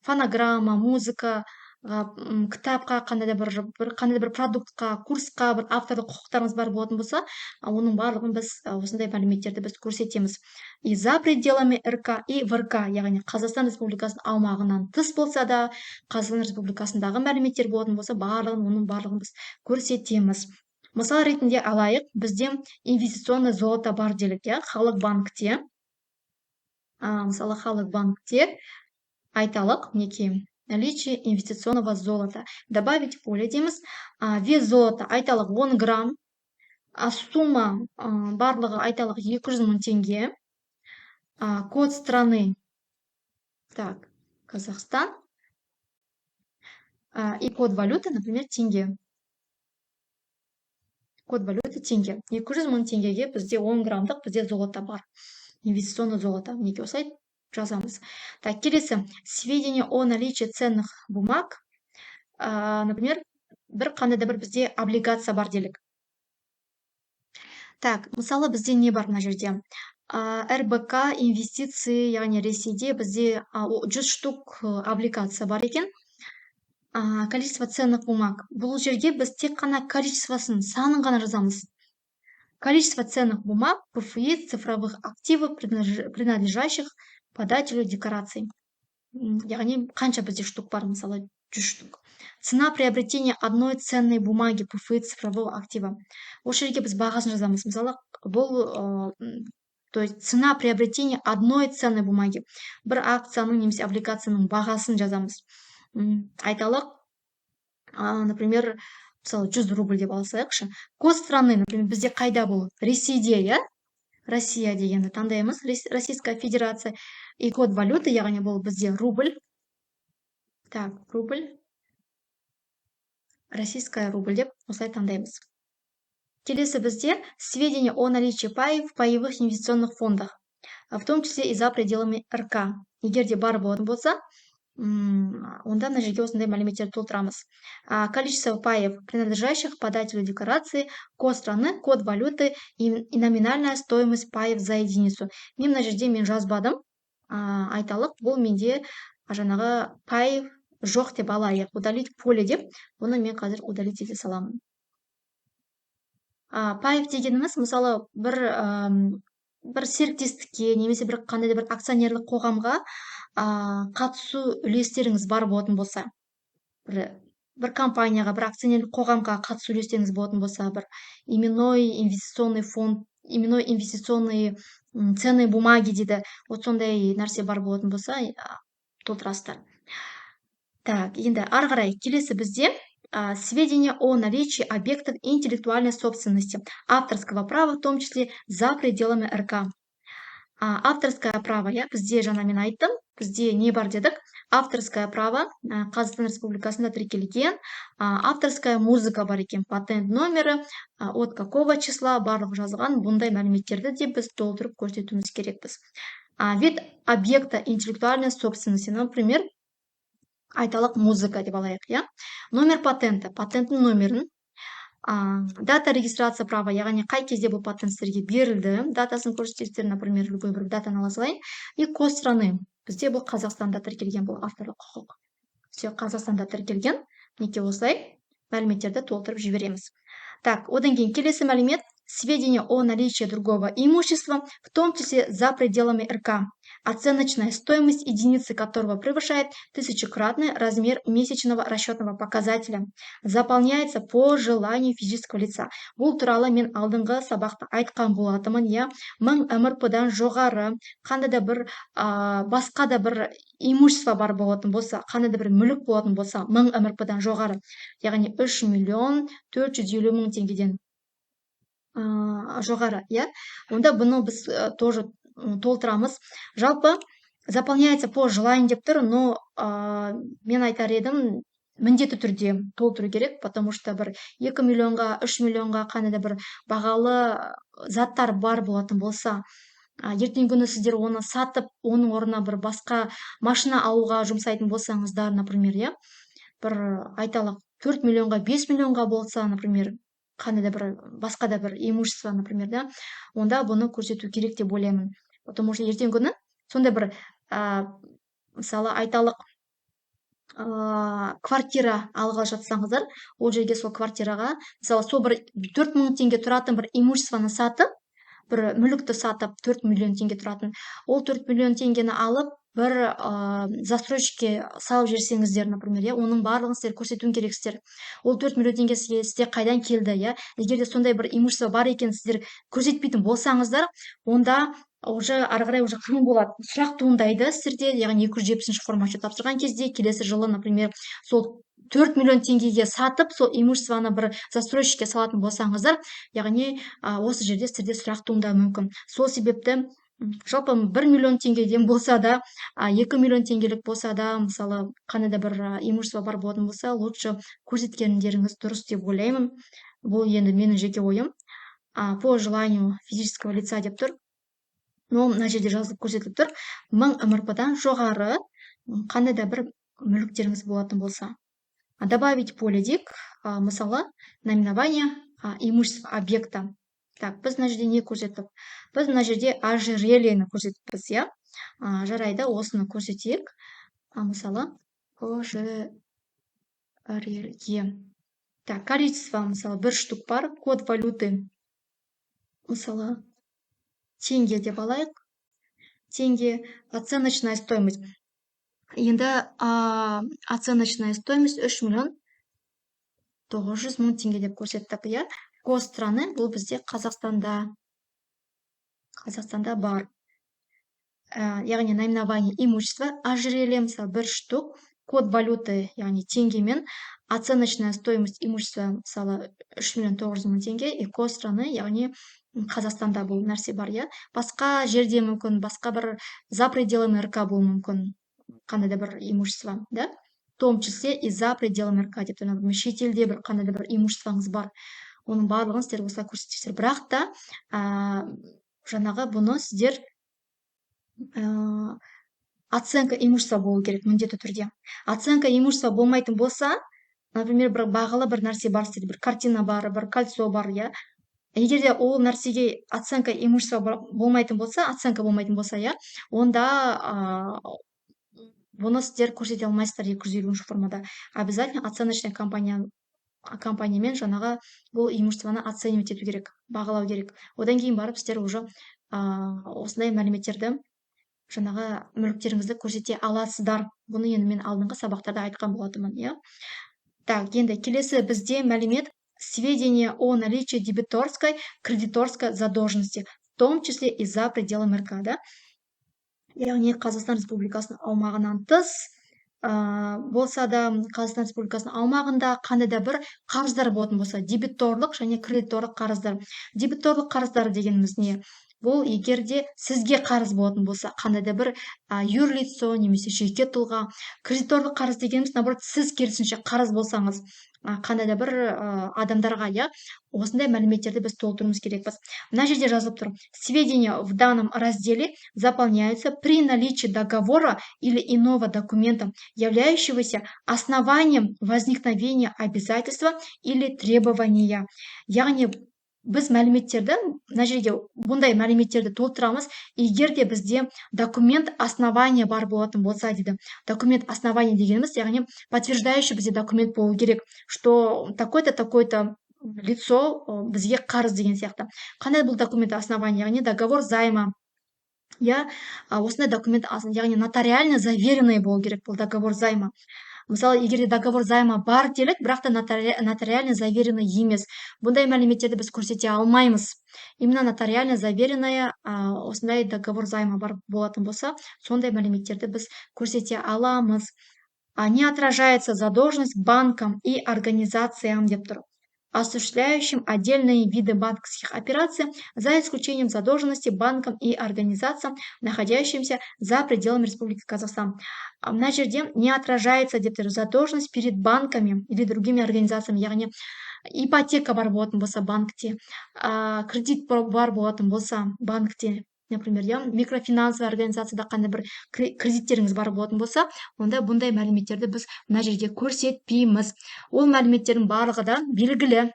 фонограмма, музыка, кітапқа қандай да бір продуктқа, курсқа бір авторлық құқықтарыңыз бар болатын болса, оның барлығын біз осындай мәліметтерді біз көрсетеміз. И за пределами РК и в РК, яғни Қазақстан Республикасының аумағынан тыс болса да, Қазақстан Республикасындағы мәліметтер болатын болса, оның барлығын біз көрсетеміз. Мысал ретінде алайық, бізде инвестиционный золото бар делік, иә, халық банкте. Мысалы, халық банкте айталық, мінекей, наличие инвестиционного золота. Добавить поле дейміз. Вес золота айталық 10 грамм. Сумма барлығы айталық 200 000 теңге. Код страны. Так, Казахстан. И код валюты, например, тенге. Код валюты тенге. 200 000 теңгеге бізде 10 граммдық бізде золото бар. Инвестиционный золото. Мінекей осылай жазамыз. Так, келесі. Сведения о наличии ценных бумаг. Например, қандай да бір бізде облигация бар делік. Так, мысалы бізде не бар мына жерде? РБК инвестиции, яғни Ресейде бізде 100 штук облигация бар екен. Количество ценных бумаг. Бұл жерге біз тек қана количествосын, санын ғана жазамыз. Количество ценных бумаг, ПФИ, цифровых активов, принадлежащих подателю деклараций. Яғни қанша бізде штук бар, мысалы 100 штук. Цена приобретения одной ценной бумаги ПФИ цифрового актива. Осы жерге біз бағасын жазамыз. Мысалы, бұл, то есть цена приобретения одной ценной бумаги. Бір акцияның немесе облигацияның бағасын жазамыз. Айталық, например, мысалы 100 рубль деп алсайықшы. Код страны, например, бізде қайда бұл? Ресейде, иә? Россия дегенді таңдаймыз. Российская Федерация. И код валюты, яғни бұл бізде рубль. Так, рубль. Российская рубль деп осылай таңдаймыз. Келесі бізде сведения о наличии паев в паевых инвестиционных фондах, в том числе и за пределами РК. Егер де бар болатын болса, онда мына жерге осындай мәліметтерді толтырамыз. Количество паев, принадлежащих подателю декларации, код страны, код валюты и номинальная стоимость паев за единицу. Мен мына жерде мен жазбадым. Айталық, бұл менде жаңағы пай жоқ деп алайық. Удалить поле деп, оны мен қазір удалить ете саламын. Паев дегеніміз, мысалы, бір серіктестікке, немесе бір қандай да бір акционерлік қоғамға қатысу үлестеріңіз бар болатын болса, бір компанияға, бір акционерлік қоғамға қатысу үлестеріңіз болатын болса, бір именной инвестиционный фонд, именной инвестиционные ценные бумаги дейді, вот сондай нәрсе бар болатын болса, толтырасыздар. Так, енді ары қарай келесі бізде сведения о наличии объектов интеллектуальной собственности, авторского права, в том числе за пределами РК. Авторское право, я бізде жаңа мен айттым, бізде не бар дедік? Авторское право Қазақстан Республикасында тіркелген, авторская музыка бар екен, патент номері, от какого числа барлығы жазылған, бұндай мәліметтерді де біз толтырып көрсетуіміз керекпіз. Вид объекта интеллектуальной собственности, например, айталық музыка деп алайық, иә? Номер патента, патенттің номерін, дата регистрация права, яғни қай кезде бұл патент сіздерге берілді, датасын көрсетесіздер, например, любой бір датаны ала салайын, и код страны. Бізде бұл Қазақстанда тіркелген, бұл авторлық құқық. Все Қазақстанда тіркелген, неке осылай мәліметтерді толтырып жібереміз. Так, одан кейін келесі мәлімет, сведения о наличии другого имущества, в том числе за пределами РК. Оценочная стоимость единицы которого превышает 1000-кратный размер месячного расчетного показателя. Заполняется по желанию физического лица. Бұл туралы мен алдыңғы сабақта айтқан болатымын, я 1000 МРП-дан жоғары, қандай да бір басқа да бір имущество бар болатын болса, қандай да бір мүлік болатын болса, 1000 МРП-дан жоғары, яғни 3 450 000 теңгеден жоғары, иә? Онда бұны біз тоже толтырамыз. Жалпы заполняется по желанию деп тұр, но мен айтар едім, міндетті түрде толтыру керек, потому что бір 2 миллионға, 3 миллионға қандай да бір бағалы заттар бар болатын болса, ертеңгі күні сіздер оны сатып, оның орнына бір басқа машина алуға жұмсайтын болсаңыздар, например, иә, бір айталық 4 миллионға, 5 миллионға болса, например, қандай да бір басқа да бір имущество, например, да, онда бұны көрсету керек деп ойлаймын. Потому что ертеңгі күні сондай бір мысалы айталық квартира алға жатсаңыздар, ол жерге сол квартираға мысалы сол бір 4 мың теңге тұратын бір имуществоны сатып, бір мүлікті сатып 4 миллион теңге тұратын, ол 4 миллион теңгені алып бір застройщикке салып жіберсеңіздер, например, оның барлығын сіздер көрсетуің керексіздер. Ол 4 миллион теңге сізге қайдан келді, егер де сондай бір имущество бар екен сіздер көрсетпейтін болсаңыздар, онда уже ары қарай уже қиын болады, сұрақ туындайды сіздерде, яғни 270 форма отчет тапсырған кезде келесі жылы, например, сол 4 миллион теңгеге сатып, сол имуществоны бір застройщикке салатын болсаңыздар, яғни осы жерде сіздерде сұрақ туындауы мүмкін. Сол себепті жалпы 1 миллион теңгеден болса да, 2 миллион теңгелік болса да, мысалы қандай да бір имущество бар болатын болса, лучше көрсеткендеріңіз дұрыс деп ойлаймын. Бұл енді менің жеке ойым. По желанию физического лица деп тұр. Но мына жерде жазылып көрсетіліп тұр, 1000 МРП-дан жоғары қандай да бір мүліктеріңіз болатын болса. Добавить поле дейік, мысалы наименование имущества объекта. Так, біз мына жерде не көрсеттік? Біз мына жерде ожерельені көрсетіппіз, жарайды, осыны көрсетейік. Мысалы ожерелье. Так, количество, мысалы 1 штук бар, код валюты, мысалы теңге деп алайық. Теңге, оценочная стоимость. Енді оценочная стоимость 3 миллион 900 мың теңге деп көрсеттік, Код страны бұл бізде Қазақстанда бар. Яғни наименование имущества, ожерелье, мысалы 1 штук, код валюты, яғни теңгемен, оценочная стоимость имущества, мысалы 3 миллион 900 мың теңге, и код страны, яғни Қазақстанда бұл нәрсе бар, Басқа жерде мүмкін, басқа бір за пределами РК бұл мүмкін, қандай да бір имущество, В том числе и за пределами РК деп, шетелде бір қандай да бір имуществоңыз бар. Оның барлығын сіздер осылай көрсетесіздер. Бірақ та жаңағы бұны сіздер оценка имущества болу керек міндетті түрде. Оценка имущества болмайтын болса, например, бір бағалы бір нәрсе бар сіздер, бір картина бар, бір кольцо бар, Егер де ол нәрсеге оценка имущества болмайтын болса, онда бұны сіздер көрсете алмайсыздар 250 формада. Обязательно оценочный компаниямен жаңағы бұл имуществоны оценивать ету керек, бағалау керек. Одан кейін барып сіздер уже осындай мәліметтерді жаңағы мүліктеріңізді көрсете аласыздар. Бұны енді мен алдыңғы сабақтарда айтқан болатынмын, Так, енді келесі бізде мәлімет сведения о наличии дебиторской, кредиторской задолженности, в том числе и за пределами РК, Яғни Қазақстан Республикасының аумағынан тыс болса да, Қазақстан Республикасының аумағында қандай да бір қарыздар болатын болса, дебиторлық және кредиторлық қарыздар. Дебиторлық қарыздар дегеніміз не? Бұл егерде сізге қарыз болатын болса, қандай да бір юрлицо немесе жеке тұлға. Кредиторлық қарыз дегеніміз, наоборот, сіз керісінше қарыз болсаңыз, қандай да бір адамдарға, осындай мәліметтерді біз толтыруымыз керекпіз. Мына жерде жазылып тұр. Сведения в данном разделе заполняются при наличии договора или иного документа, являющегося основанием возникновения обязательства или требования. Яғни біз мәліметтерді, мына жерде бұндай мәліметтерді толтырамыз, егер де бізде документ основания бар болатын болса дейді. Документ основания дегеніміз, яғни подтверждающий бізде документ болу керек, что такой-то, такой-то лицо бізге қарыз деген сияқты. Қандай бұл документ основания, яғни договор займа. Осындай документ, яғни нотариально заверенный болу керек бұл договор займа. Мысалы, егер договор займа бар делік, бірақ та нотариально заверенный емес. Бұндай мәліметтерді біз көрсете алмаймыз. Именно нотариально заверенная осындай договор займа бар болатын болса, сондай мәліметтерді біз көрсете аламыз. Не отражается задолженность банкам и организациям деп тұр, осуществляющим отдельные виды банковских операций, за исключением задолженности банкам и организациям, находящимся за пределами Республики Казахстан. Мына жерде не отражается деп тұр, задолженность перед банками или другими организациями, яғни ипотека бар болатын болса банкте, кредит бар болатын болса банкте, например, микрофинансовый организацияда қандай бір кредиттеріңіз бар болатын болса, онда бұндай мәліметтерді біз мына жерде көрсетпейміз. Ол мәліметтердің барлығы да белгілі.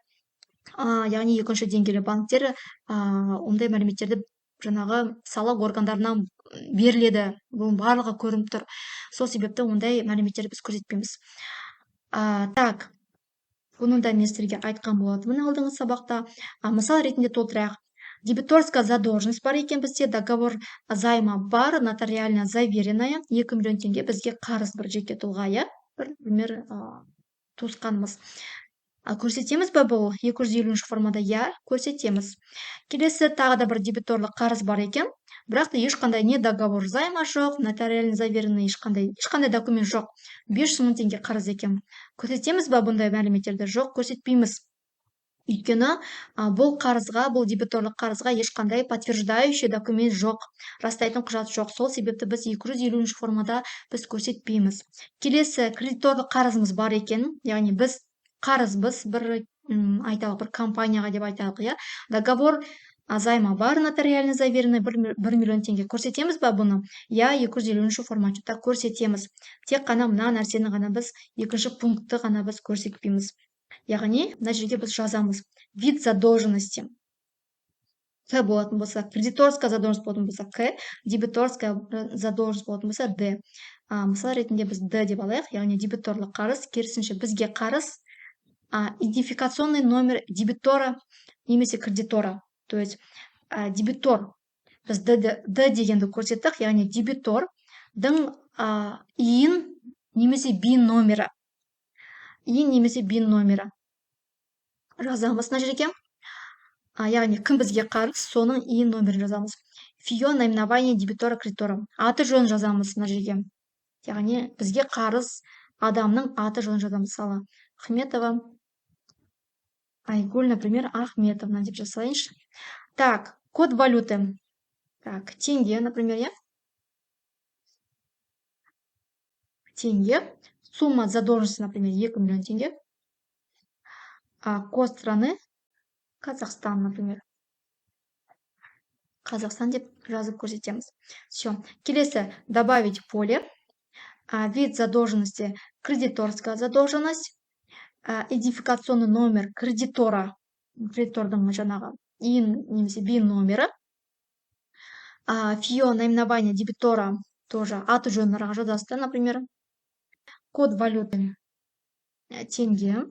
яғни екінші деңгейлі банктер ондай мәліметтерді жаңағы салық органдарынан беріледі. Бұның барлығы көрініп тұр. Сол себепті ондай мәліметтерді біз көрсетпейміз. Так, бұны да мен сіздерге айтқан болатынмын алдыңғы сабақта. Мысал ретінде толтырайық. Дебиторская задолженность бар екен бізде, договор займа бар, нотариально заверенная, 2 миллион теңге бізге қарыз бір жеке тұлға, бір пример туысқанымыз. Көрсетеміз бе бұл 250 формада? Көрсетеміз. Келесі тағы да бір дебиторлық қарыз бар екен, бірақ та ешқандай не договор займа жоқ, нотариально заверенный ешқандай документ жоқ. 500 мың теңге қарыз екен. Көрсетеміз бе бұндай мәліметтерді? Жоқ, көрсетпейміз. Өйткені бұл қарызға, бұл дебиторлық қарызға ешқандай подтверждающий документ жоқ, растайтын құжат жоқ. Сол себепті біз 250 формада біз көрсетпейміз. Келесі кредиторлық қарызымыз бар екен, яғни біз қарызбыз бір айталық бір компанияға деп айталық, договор займа бар, нотариально заверенный 1 миллион теңге. Көрсетеміз ба бұны? 250 форматта көрсетеміз. Тек қана мына нәрсені ғана біз, екінші пунктті ғана біз көрсетпейміз. Яғни мына жерге біз жазамыз. Вид задолженности. К болатын болса, кредиторская задолженность болатын болса К, дебиторская задолженность болатын болса Д. Мысал ретінде біз Д деп алайық, яғни дебиторлық қарыз, керісінше бізге қарыз идентификационный номер дебитора немесе кредитора. То есть дебитор, біз Д дегенді көрсеттік, яғни дебитордың иін немесе бин номері. Иін немесе бин номері. Жазамыз мына жерге. Яғни кім бізге қарыз, соның иін номерін жазамыз. Фио наименование дебитора кредитора. Аты жөнін жазамыз мына жерге. Яғни бізге қарыз адамның аты жөнін жазамыз. Мысалы, Ахметова Айгуль, например, Ахметовна деп жасайыншы. Так, код валюты. Так, тенге, например, Тенге. Сумма задолженности, например, 2 миллион тенге. Код страны Казахстан, например. Казахстан деп жазып көрсетеміз. Все. Келесі добавить поле. Вид задолженности кредиторская задолженность. Идентификационный номер кредитора. Кредитордың жаңағы иін немесе бин номері. Фио наименование дебитора тоже аты жөнін жазасыздар, например. Код валюты тенге.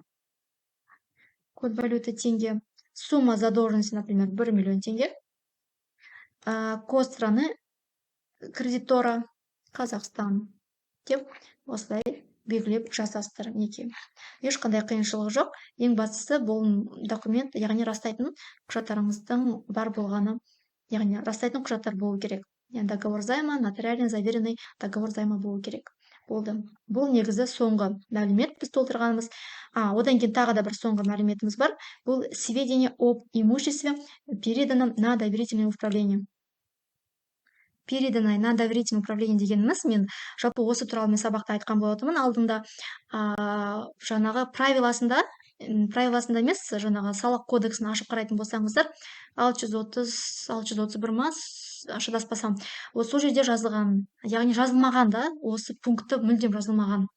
Код валюты тенге. Сумма задолженности, например, 1 миллион тенге. Код страны кредитора Казахстан деп осылай белгілеп жасастыр неке. Ешқандай қиыншылық жоқ. Ең бастысы бұл документ, яғни растайтын құжаттарыңыздың бар болғаны, яғни растайтын құжаттар болу керек. Договор займа, нотариально заверенный договор займа болу керек. Болды. Бұл негізі соңғы мәлімет біз толтырғанымыз. Одан кейін тағы да бір соңғы мәліметіміз бар. Бұл сведения об имуществе переданном на доверительное управление. Переданное на доверительное управление дегеніміз, мен жалпы осы туралы мен сабақта айтқан болатынмын алдында. Жаңағы правиласында емес, жаңағы салық кодексін ашып қарайтын болсаңыздар, 630-631 ма, шатаспасам, сол жерде жазылған, яғни жазылмаған да, осы пункті мүлдем жазылмаған.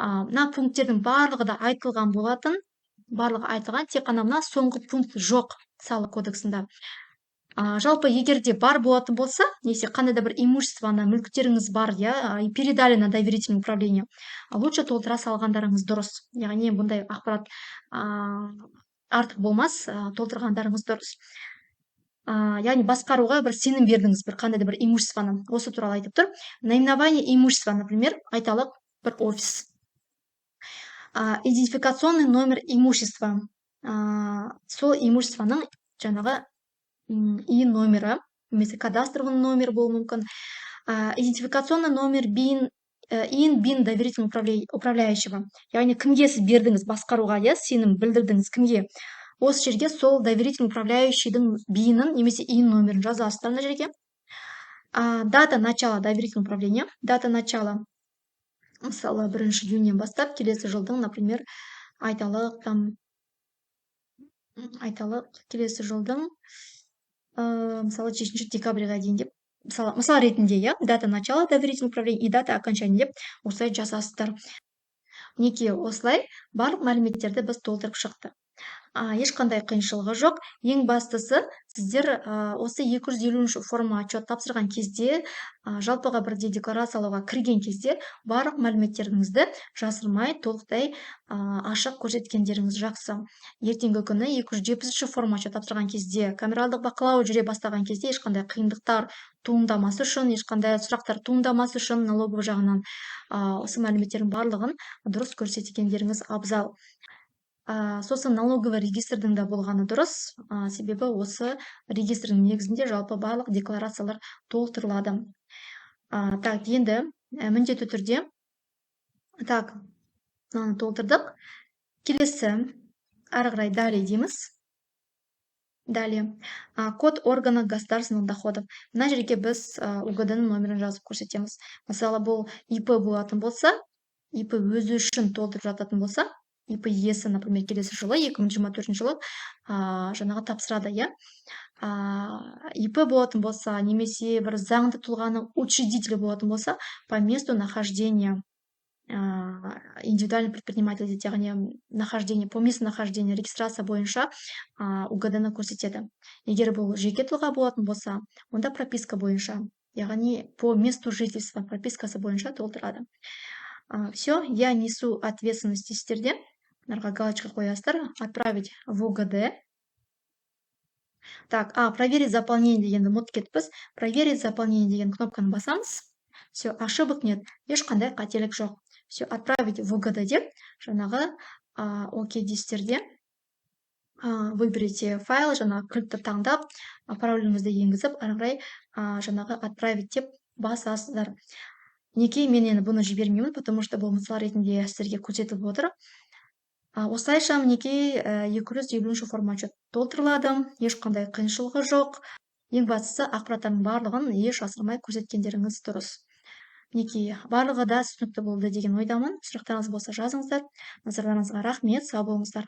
Мына пункттердің барлығы да айтылған болатын, барлығы айтылған, тек қана мына соңғы пункт жоқ салық кодексында. Жалпы егерде бар болатын болса, немесе қандай да бір имуществоны, мүліктеріңіз бар, передали на доверительное управление, лучше толтыра салғандарыңыз дұрыс. Яғни бұндай ақпарат артық болмас, толтырғандарыңыз дұрыс. Яғни басқаруға бір сенім бердіңіз, бір қандай да бір имуществоны. Осы туралы айтып тұр. Наименование имущества, например, айталық бір офис. Идентификационный номер имущества. Сол имуществоның жаңағы иін номері, немесе кадастровый номер болуы мүмкін. Идентификационный номер иін бин доверительного управляющего. Яғни кімге сіз бердіңіз басқаруға, сенім білдірдіңіз кімге. Осы жерге сол доверительный управляющийдің бинін немесе иін номерін жазасыздар мына жерге. Дата начала доверительного управления. Дата начала, мысалы, 1 июньнен бастап келесі жылдың, например, айталық келесі жылдың мысалы 3 декабрьға дейін деп, мысал ретінде, дата начала доверительного управления и дата окончания деп осылай жасасыздар. Неке осылай барлық мәліметтерді біз толтырып шықты. ешқандай қиыншылығы жоқ. Ең бастысы, сіздер осы 250 форма отчет тапсырған кезде, жалпыға бірдей декларациялауға кірген кезде барлық мәліметтеріңізді жасырмай, толықтай ашық көрсеткендеріңіз жақсы. Ертеңгі күні 270 форма отчет тапсырған кезде, камералдық бақылау жүре бастаған кезде ешқандай қиындықтар туындамасы үшін, ешқандай сұрақтар туындамасы үшін налоговый жағынан осы мәліметтердің барлығын дұрыс көрсеткендеріңіз абзал. Сосын налоговый регистрдің да болғаны дұрыс, себебі осы регистрдің негізінде жалпы барлық декларациялар толтырылады. Так, енді міндетті түрде мынаны толтырдық. Келесі ары қарай далее дейміз. Далее. Код органа государственных доходов. Мына жерге біз УГД-ның номерін жазып көрсетеміз. Мысалы, бұл ИП болатын болса, ИП өзі үшін толтырып жататын болса, ИП иесі, например, келесі жылы, 2024 жылы жаңағы тапсырады, иә. ИП болатын болса, немесе бір заңды тұлғаның учредителі болатын болса, по месту нахождения индивидуальный предприниматель, яғни нахождение, по месту нахождения регистрация бойынша УГД-ны көрсетеді. Егер бұл жеке тұлға болатын болса, онда прописка бойынша, яғни по месту жительства пропискасы бойынша толтырады. Все, я несу ответственность сіздерде. Мынарға галочка қоясыздар. Отправить в УГД. Так, проверить заполнение дегенді ұмытып кетіппіз. Проверить заполнение деген кнопканы басамыз. Все, ошибок нет. Ешқандай қателік жоқ. Все, отправить в УГД деп, жаңағы окей дейсіздерде. Выберите файл, жаңағы кілтті таңдап, пароліңізді енгізіп, ары қарай жаңағы отправить деп басасыздар. Неге мен енді бұны жібермеймін, потому что бұл мысал ретінде сіздерге көрсетіліп отыр. Осылайша мінекей 250 форма отчет толтырылады, ешқандай қиыншылығы жоқ. Ең бастысы ақпараттардың барлығын еш жасырмай көрсеткендеріңіз дұрыс. Мінекей барлығы да түсінікті болды деген ойдамын. Сұрақтарыңыз болса жазыңыздар. Назарларыңызға рахмет, сау болыңыздар.